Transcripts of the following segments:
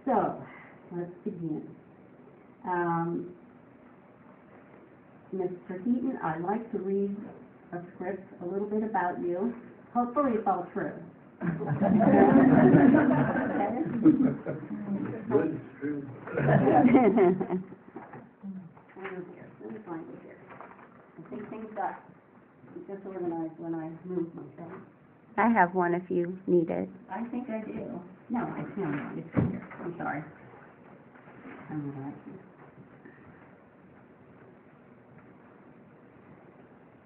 So, let's begin. Mr. Heaton, I'd like to read a script a little bit about you. Hopefully it's all true. Good, true. Let me find it here. I think things got disorganized when I moved myself. I have one if you need it. I think I do. No, I can't. It's here. I'm sorry. I'm all right.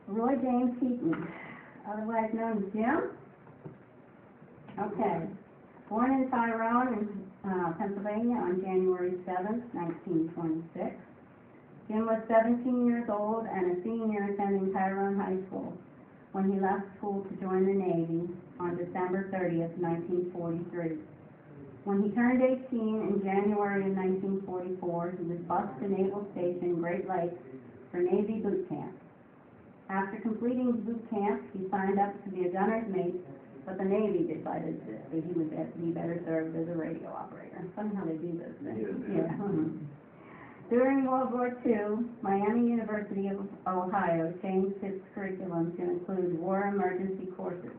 Roy James Heaton, otherwise known as Jim. Okay. Born in Tyrone, Pennsylvania on January 7th, 1926. Jim was 17 years old and a senior attending Tyrone High School when he left school to join the Navy on December 30th, 1943. When he turned 18 in January of 1944, he was bused to Naval Station Great Lakes for Navy boot camp. After completing boot camp, he signed up to be a gunner's mate, but the Navy decided that he would be better served as a radio operator. Funny how they do those things. Yeah. During World War II, Miami University of Ohio changed its curriculum to include war emergency courses,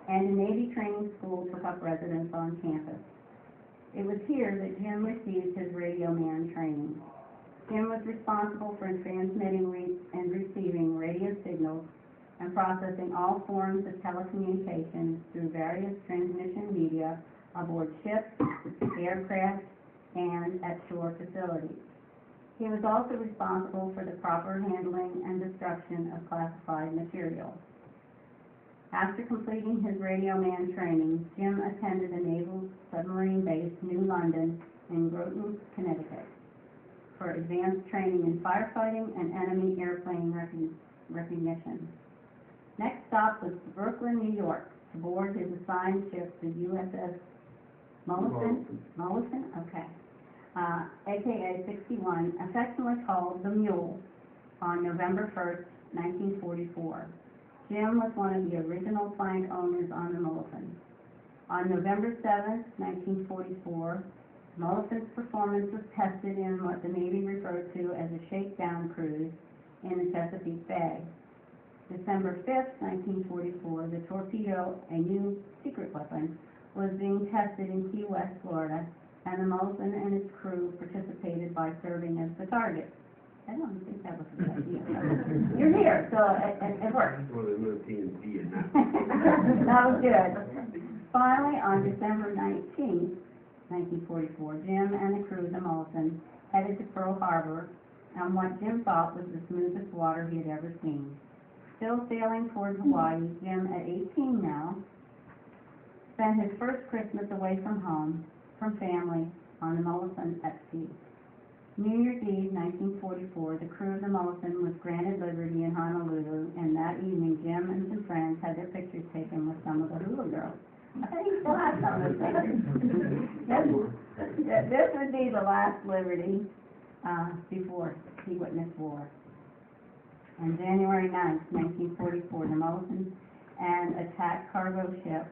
and a Navy training school took up residence on campus. It was here that Jim received his radio man training. Jim was responsible for transmitting and receiving radio signals and processing all forms of telecommunications through various transmission media aboard ships, aircraft, and at shore facilities. He was also responsible for the proper handling and destruction of classified material. After completing his radio man training, Jim attended the Naval Submarine Base New London in Groton, Connecticut, for advanced training in firefighting and enemy airplane recognition. Next stop was Brooklyn, New York, to board his assigned ship, the USS Mollison? Okay. AKA 61, affectionately called the Mule, on November 1st, 1944. Jim was one of the original plank owners on the Mollison. On November 7th, 1944, Mollison's performance was tested in what the Navy referred to as a shakedown cruise in the Chesapeake Bay. December 5th, 1944, the torpedo, a new secret weapon, was being tested in Key West, Florida, and the Mollison and its crew participated by serving as the target. I don't think that was a good idea. You're here, so it worked. Well, they moved TNT in that. That was good. Finally, on December 19th, 1944, Jim and the crew of the Mollison headed to Pearl Harbor on what Jim thought was the smoothest water he had ever seen. Still sailing towards Hawaii, Jim, at 18 now, spent his first Christmas away from home, from family, on the Mollison at sea. New Year's Eve, 1944, the crew of the Mollison was granted liberty in Honolulu, and that evening Jim and some friends had their pictures taken with some of the hula girls. I think he still has some of those pictures. This would be the last liberty before he witnessed war. On January 9th, 1944, the Mollison and attack cargo ship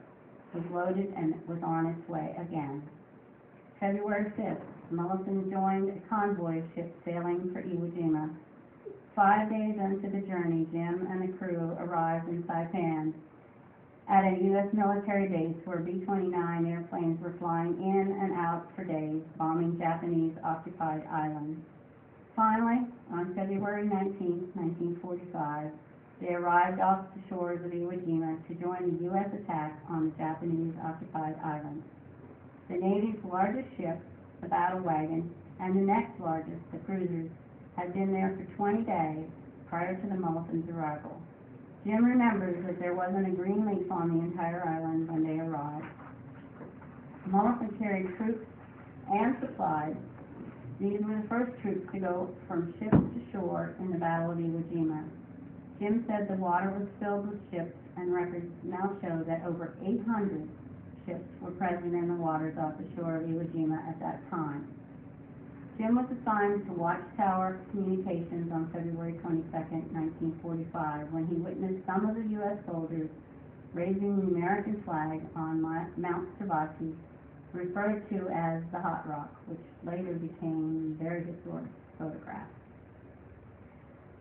was loaded and was on its way again. February 5th, Mollison joined a convoy of ships sailing for Iwo Jima. 5 days into the journey, Jim and the crew arrived in Saipan at a U.S. military base where B-29 airplanes were flying in and out for days, bombing Japanese-occupied islands. Finally, on February 19, 1945, they arrived off the shores of Iwo Jima to join the U.S. attack on the Japanese-occupied islands. The Navy's largest ship, the Battle Wagon, and the next largest, the cruisers, had been there for 20 days prior to the Mollison's arrival. Jim remembers that there wasn't a green leaf on the entire island when they arrived. Mollison carried troops and supplies. These were the first troops to go from ship to shore in the Battle of Iwo Jima. Jim said the water was filled with ships, and records now show that over 800 ships were present in the waters off the shore of Iwo Jima at that time. Jim was assigned to Watchtower Communications on February 22, 1945, when he witnessed some of the U.S. soldiers raising the American flag on Mount Savachi, referred to as the Hot Rock, which later became very historic photographs.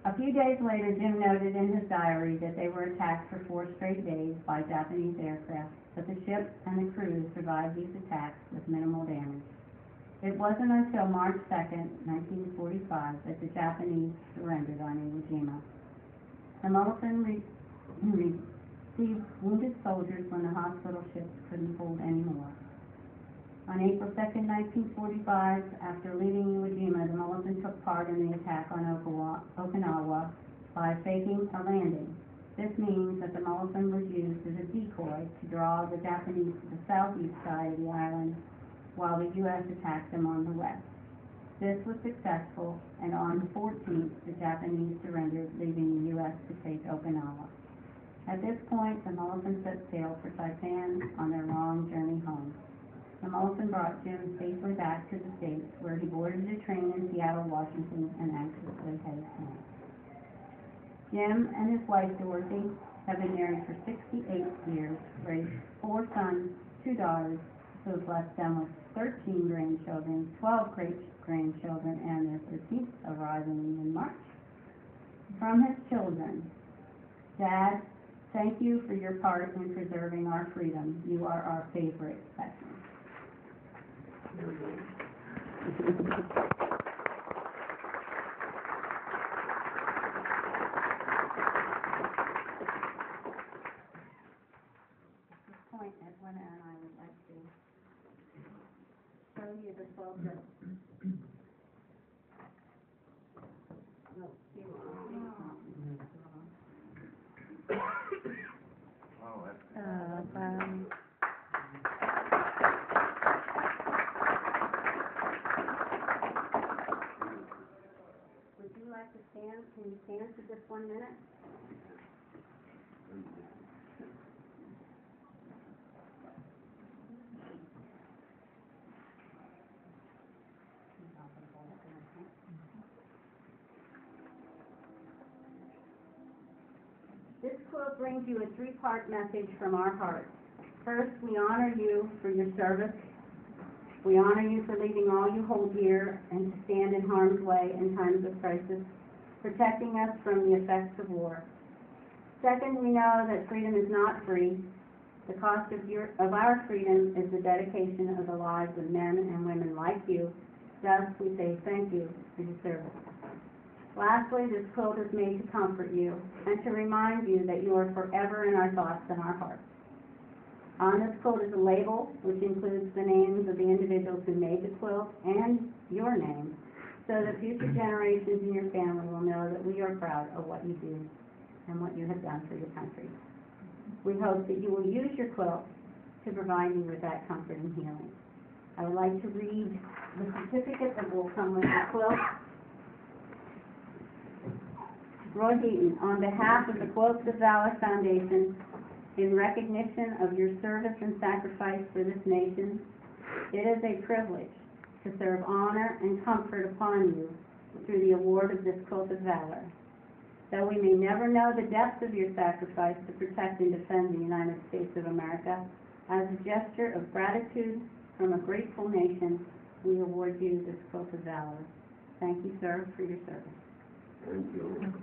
A few days later, Jim noted in his diary that they were attacked for 4 straight days by Japanese aircraft, but the ship and the crew survived these attacks with minimal damage. It wasn't until March 2nd, 1945, that the Japanese surrendered on Iwo Jima. The Mulligan received wounded soldiers when the hospital ships couldn't hold any more. On April 2nd, 1945, after leaving Iwo Jima, the Mulligan took part in the attack on Okinawa by faking a landing. This means that the Mulligan was used as a decoy to draw the Japanese to the southeast side of the island, while the U.S. attacked them on the west. This was successful, and on the 14th, the Japanese surrendered, leaving the U.S. to take Okinawa. At this point, the Mulligan set sail for Saipan on their long journey home. The Mulligan brought Jim safely back to the States, where he boarded a train in Seattle, Washington, and anxiously headed home. Jim and his wife, Dorothy, have been married for 68 years, raised 4 sons, 2 daughters, who have blessed them with 13 grandchildren, 12 great-grandchildren, and their 13th arriving in March. From his children, Dad, thank you for your part in preserving our freedom. You are our favorite veteran. At this point, Edwina and I would like to show you the 12 girls. No, you Oh, that's Wow. Would you like to stand? Can you stand for just 1 minute? This quilt brings you a 3-part message from our hearts. First, we honor you for your service. We honor you for leaving all you hold dear and to stand in harm's way in times of crisis, protecting us from the effects of war. Second, we know that freedom is not free. The cost of our freedom is the dedication of the lives of men and women like you. Thus, we say thank you for your service. Lastly, this quilt is made to comfort you and to remind you that you are forever in our thoughts and our hearts. On this quilt is a label which includes the names of the individuals who made the quilt and your name, so that future generations in your family will know that we are proud of what you do and what you have done for your country. We hope that you will use your quilt to provide you with that comfort and healing. I would like to read the certificate that will come with the quilt. Roy Heaton, on behalf of the Quilts of Valor Foundation, in recognition of your service and sacrifice for this nation, it is a privilege to serve honor and comfort upon you through the award of this Quilt of Valor. Though we may never know the depth of your sacrifice to protect and defend the United States of America, as a gesture of gratitude from a grateful nation, we award you this Quilt of Valor. Thank you, sir, for your service. Thank you.